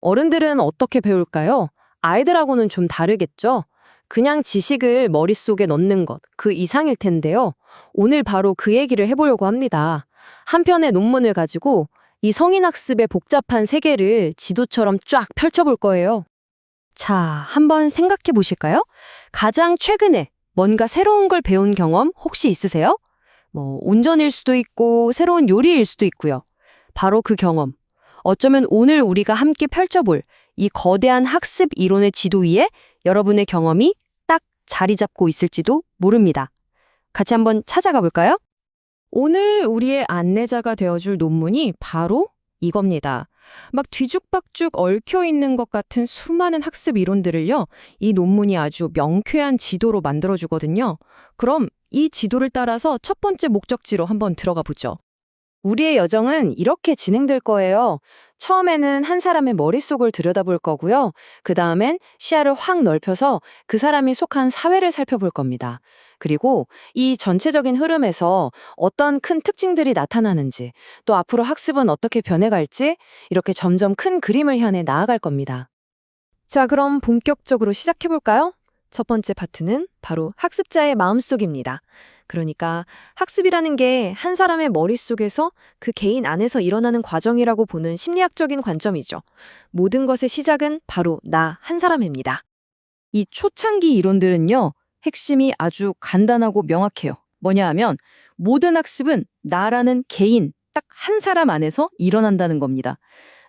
어른들은 어떻게 배울까요? 아이들하고는 좀 다르겠죠? 그냥 지식을 머릿속에 넣는 것, 그 이상일 텐데요. 오늘 바로 그 얘기를 해보려고 합니다. 한 편의 논문을 가지고 이 성인학습의 복잡한 세계를 지도처럼 쫙 펼쳐볼 거예요. 자, 한번 생각해 보실까요? 가장 최근에 뭔가 새로운 걸 배운 경험 혹시 있으세요? 운전일 수도 있고, 새로운 요리일 수도 있고요. 바로 그 경험. 어쩌면 오늘 우리가 함께 펼쳐볼 이 거대한 학습 이론의 지도 위에 여러분의 경험이 딱 자리 잡고 있을지도 모릅니다. 같이 한번 찾아가 볼까요? 오늘 우리의 안내자가 되어줄 논문이 바로 이겁니다. 막 뒤죽박죽 얽혀 있는 것 같은 수많은 학습 이론들을요, 이 논문이 아주 명쾌한 지도로 만들어주거든요. 그럼 이 지도를 따라서 첫 번째 목적지로 한번 들어가 보죠. 우리의 여정은 이렇게 진행될 거예요. 처음에는 한 사람의 머릿속을 들여다볼 거고요. 그 다음엔 시야를 확 넓혀서 그 사람이 속한 사회를 살펴볼 겁니다. 그리고 이 전체적인 흐름에서 어떤 큰 특징들이 나타나는지, 또 앞으로 학습은 어떻게 변해갈지, 이렇게 점점 큰 그림을 향해 나아갈 겁니다. 자, 그럼 본격적으로 시작해볼까요? 첫 번째 파트는 바로 학습자의 마음속입니다. 그러니까 학습이라는 게 한 사람의 머릿속에서 그 개인 안에서 일어나는 과정이라고 보는 심리학적인 관점이죠. 모든 것의 시작은 바로 나 한 사람입니다. 이 초창기 이론들은요, 핵심이 아주 간단하고 명확해요. 뭐냐 하면 모든 학습은 나라는 개인, 딱 한 사람 안에서 일어난다는 겁니다.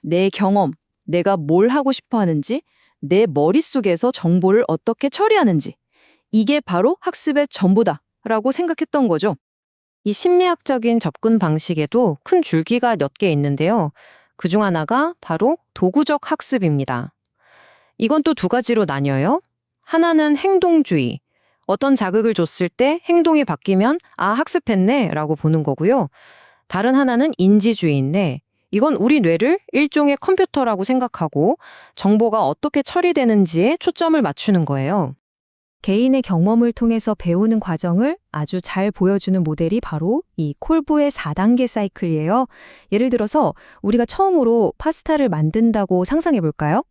내 경험, 내가 뭘 하고 싶어 하는지, 내 머릿속에서 정보를 어떻게 처리하는지, 이게 바로 학습의 전부다 라고 생각했던 거죠. 이 심리학적인 접근 방식에도 큰 줄기가 몇 개 있는데요. 그중 하나가 바로 도구적 학습입니다. 이건 또 두 가지로 나뉘어요. 하나는 행동주의. 어떤 자극을 줬을 때 행동이 바뀌면 학습했네 라고 보는 거고요. 다른 하나는 인지주의인데 이건 우리 뇌를 일종의 컴퓨터라고 생각하고 정보가 어떻게 처리되는지에 초점을 맞추는 거예요. 개인의 경험을 통해서 배우는 과정을 아주 잘 보여주는 모델이 바로 이 콜브의 4단계 사이클이에요. 예를 들어서 우리가 처음으로 파스타를 만든다고 상상해 볼까요?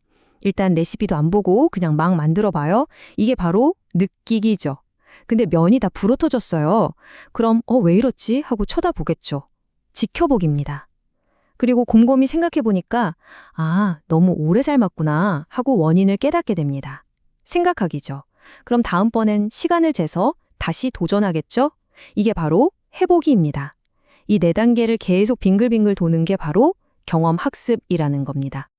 일단 레시피도 안 보고 그냥 막 만들어 봐요. 이게 바로 느끼기죠. 근데 면이 다 불어터졌어요. 그럼 왜 이렇지? 하고 쳐다보겠죠. 지켜보기입니다. 그리고 곰곰이 생각해 보니까 너무 오래 삶았구나 하고 원인을 깨닫게 됩니다. 생각하기죠. 그럼 다음번엔 시간을 재서 다시 도전하겠죠? 이게 바로 해보기입니다. 이 4단계를 계속 빙글빙글 도는 게 바로 경험학습이라는 겁니다.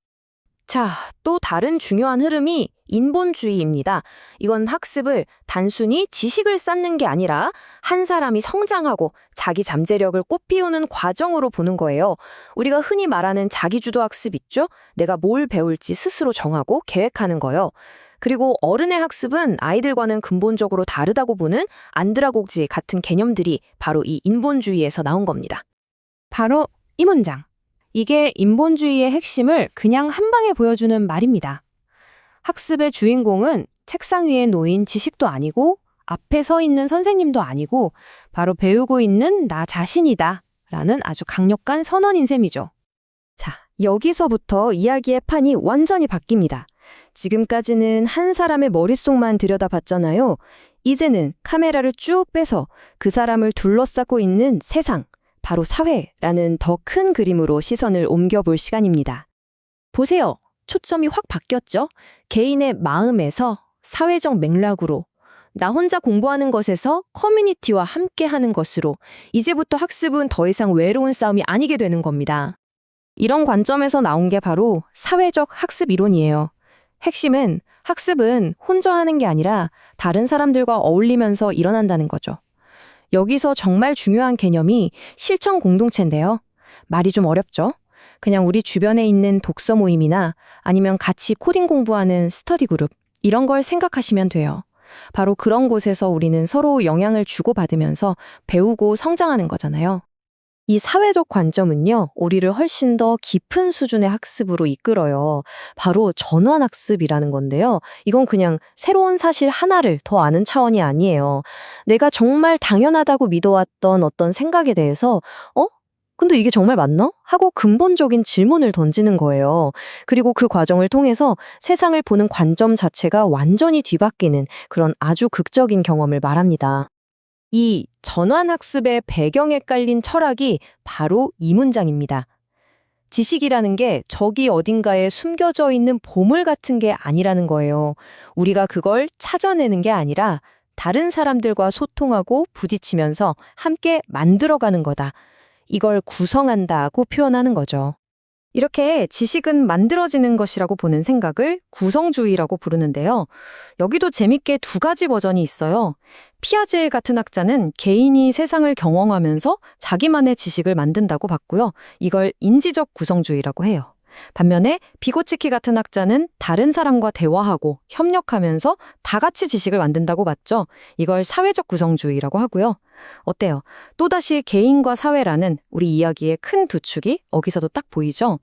자, 또 다른 중요한 흐름이 인본주의입니다. 이건 학습을 단순히 지식을 쌓는 게 아니라 한 사람이 성장하고 자기 잠재력을 꽃피우는 과정으로 보는 거예요. 우리가 흔히 말하는 자기주도 학습 있죠? 내가 뭘 배울지 스스로 정하고 계획하는 거요. 그리고 어른의 학습은 아이들과는 근본적으로 다르다고 보는 안드라고지 같은 개념들이 바로 이 인본주의에서 나온 겁니다. 바로 이 문장. 이게 인본주의의 핵심을 그냥 한 방에 보여주는 말입니다. 학습의 주인공은 책상 위에 놓인 지식도 아니고 앞에 서 있는 선생님도 아니고 바로 배우고 있는 나 자신이다 라는 아주 강력한 선언인 셈이죠. 자, 여기서부터 이야기의 판이 완전히 바뀝니다. 지금까지는 한 사람의 머릿속만 들여다봤잖아요. 이제는 카메라를 쭉 빼서 그 사람을 둘러싸고 있는 세상, 바로 사회라는 더 큰 그림으로 시선을 옮겨볼 시간입니다. 보세요. 초점이 확 바뀌었죠? 개인의 마음에서 사회적 맥락으로, 나 혼자 공부하는 것에서 커뮤니티와 함께하는 것으로, 이제부터 학습은 더 이상 외로운 싸움이 아니게 되는 겁니다. 이런 관점에서 나온 게 바로 사회적 학습 이론이에요. 핵심은 학습은 혼자 하는 게 아니라 다른 사람들과 어울리면서 일어난다는 거죠. 여기서 정말 중요한 개념이 실천 공동체인데요. 말이 좀 어렵죠? 그냥 우리 주변에 있는 독서 모임이나 아니면 같이 코딩 공부하는 스터디 그룹, 이런 걸 생각하시면 돼요. 바로 그런 곳에서 우리는 서로 영향을 주고받으면서 배우고 성장하는 거잖아요. 이 사회적 관점은요, 우리를 훨씬 더 깊은 수준의 학습으로 이끌어요. 바로 전환학습이라는 건데요. 이건 그냥 새로운 사실 하나를 더 아는 차원이 아니에요. 내가 정말 당연하다고 믿어왔던 어떤 생각에 대해서, 근데 이게 정말 맞나? 하고 근본적인 질문을 던지는 거예요. 그리고 그 과정을 통해서 세상을 보는 관점 자체가 완전히 뒤바뀌는 그런 아주 극적인 경험을 말합니다. 이 전환학습의 배경에 깔린 철학이 바로 이 문장입니다. 지식이라는 게 저기 어딘가에 숨겨져 있는 보물 같은 게 아니라는 거예요. 우리가 그걸 찾아내는 게 아니라 다른 사람들과 소통하고 부딪히면서 함께 만들어가는 거다. 이걸 구성한다고 표현하는 거죠. 이렇게 지식은 만들어지는 것이라고 보는 생각을 구성주의라고 부르는데요. 여기도 재밌게 두 가지 버전이 있어요. 피아제 같은 학자는 개인이 세상을 경험하면서 자기만의 지식을 만든다고 봤고요. 이걸 인지적 구성주의라고 해요. 반면에 비고치키 같은 학자는 다른 사람과 대화하고 협력하면서 다 같이 지식을 만든다고 봤죠. 이걸 사회적 구성주의라고 하고요. 어때요? 또다시 개인과 사회라는 우리 이야기의 큰 두 축이 여기서도 딱 보이죠?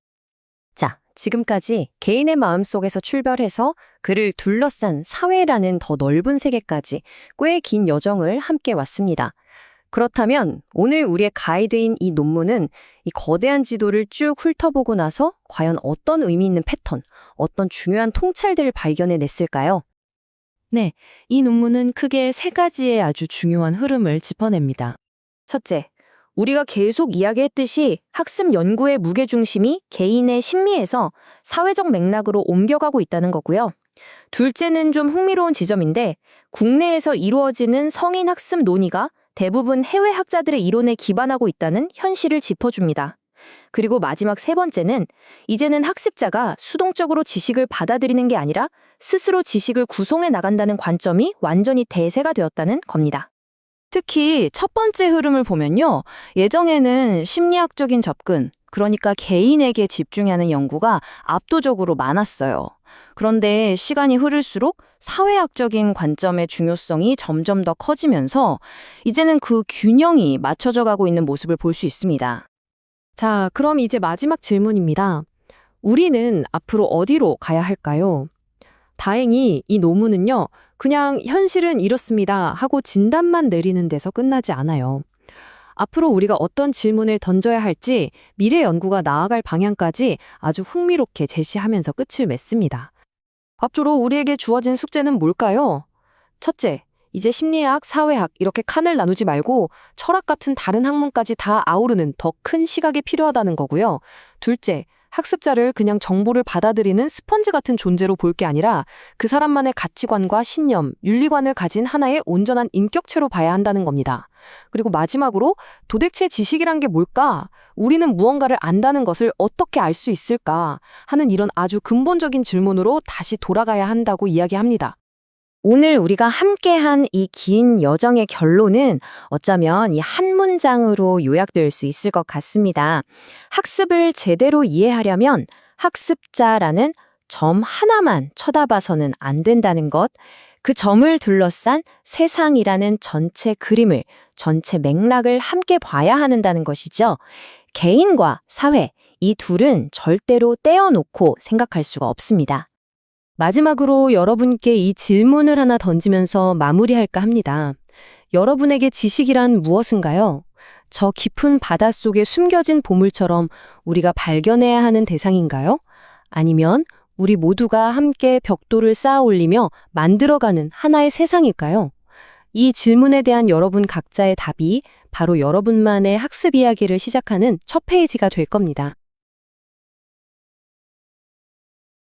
자, 지금까지 개인의 마음속에서 출발해서 그를 둘러싼 사회라는 더 넓은 세계까지 꽤 긴 여정을 함께 왔습니다. 그렇다면 오늘 우리의 가이드인 이 논문은 이 거대한 지도를 쭉 훑어보고 나서 과연 어떤 의미 있는 패턴, 어떤 중요한 통찰들을 발견해냈을까요? 네, 이 논문은 크게 세 가지의 아주 중요한 흐름을 짚어냅니다. 첫째, 우리가 계속 이야기했듯이 학습 연구의 무게중심이 개인의 심리에서 사회적 맥락으로 옮겨가고 있다는 거고요. 둘째는 좀 흥미로운 지점인데 국내에서 이루어지는 성인 학습 논의가 대부분 해외 학자들의 이론에 기반하고 있다는 현실을 짚어줍니다. 그리고 마지막 세 번째는 이제는 학습자가 수동적으로 지식을 받아들이는 게 아니라 스스로 지식을 구성해 나간다는 관점이 완전히 대세가 되었다는 겁니다. 특히 첫 번째 흐름을 보면요. 예전에는 심리학적인 접근, 그러니까 개인에게 집중하는 연구가 압도적으로 많았어요. 그런데 시간이 흐를수록 사회학적인 관점의 중요성이 점점 더 커지면서 이제는 그 균형이 맞춰져 가고 있는 모습을 볼 수 있습니다. 자, 그럼 이제 마지막 질문입니다. 우리는 앞으로 어디로 가야 할까요? 다행히 이 논문은요, 그냥 현실은 이렇습니다 하고 진단만 내리는 데서 끝나지 않아요. 앞으로 우리가 어떤 질문을 던져야 할지 미래 연구가 나아갈 방향까지 아주 흥미롭게 제시하면서 끝을 맺습니다. 앞으로 우리에게 주어진 숙제는 뭘까요? 첫째, 이제 심리학, 사회학 이렇게 칸을 나누지 말고 철학 같은 다른 학문까지 다 아우르는 더 큰 시각이 필요하다는 거고요. 둘째, 학습자를 그냥 정보를 받아들이는 스펀지 같은 존재로 볼 게 아니라 그 사람만의 가치관과 신념, 윤리관을 가진 하나의 온전한 인격체로 봐야 한다는 겁니다. 그리고 마지막으로 도대체 지식이란 게 뭘까? 우리는 무언가를 안다는 것을 어떻게 알 수 있을까? 하는 이런 아주 근본적인 질문으로 다시 돌아가야 한다고 이야기합니다. 오늘 우리가 함께한 이 긴 여정의 결론은 어쩌면 이 한 문장으로 요약될 수 있을 것 같습니다. 학습을 제대로 이해하려면 학습자라는 점 하나만 쳐다봐서는 안 된다는 것, 그 점을 둘러싼 세상이라는 전체 그림을, 전체 맥락을 함께 봐야 한다는 것이죠. 개인과 사회, 이 둘은 절대로 떼어놓고 생각할 수가 없습니다. 마지막으로 여러분께 이 질문을 하나 던지면서 마무리할까 합니다. 여러분에게 지식이란 무엇인가요? 저 깊은 바닷속에 숨겨진 보물처럼 우리가 발견해야 하는 대상인가요? 아니면 우리 모두가 함께 벽돌을 쌓아 올리며 만들어가는 하나의 세상일까요? 이 질문에 대한 여러분 각자의 답이 바로 여러분만의 학습 이야기를 시작하는 첫 페이지가 될 겁니다.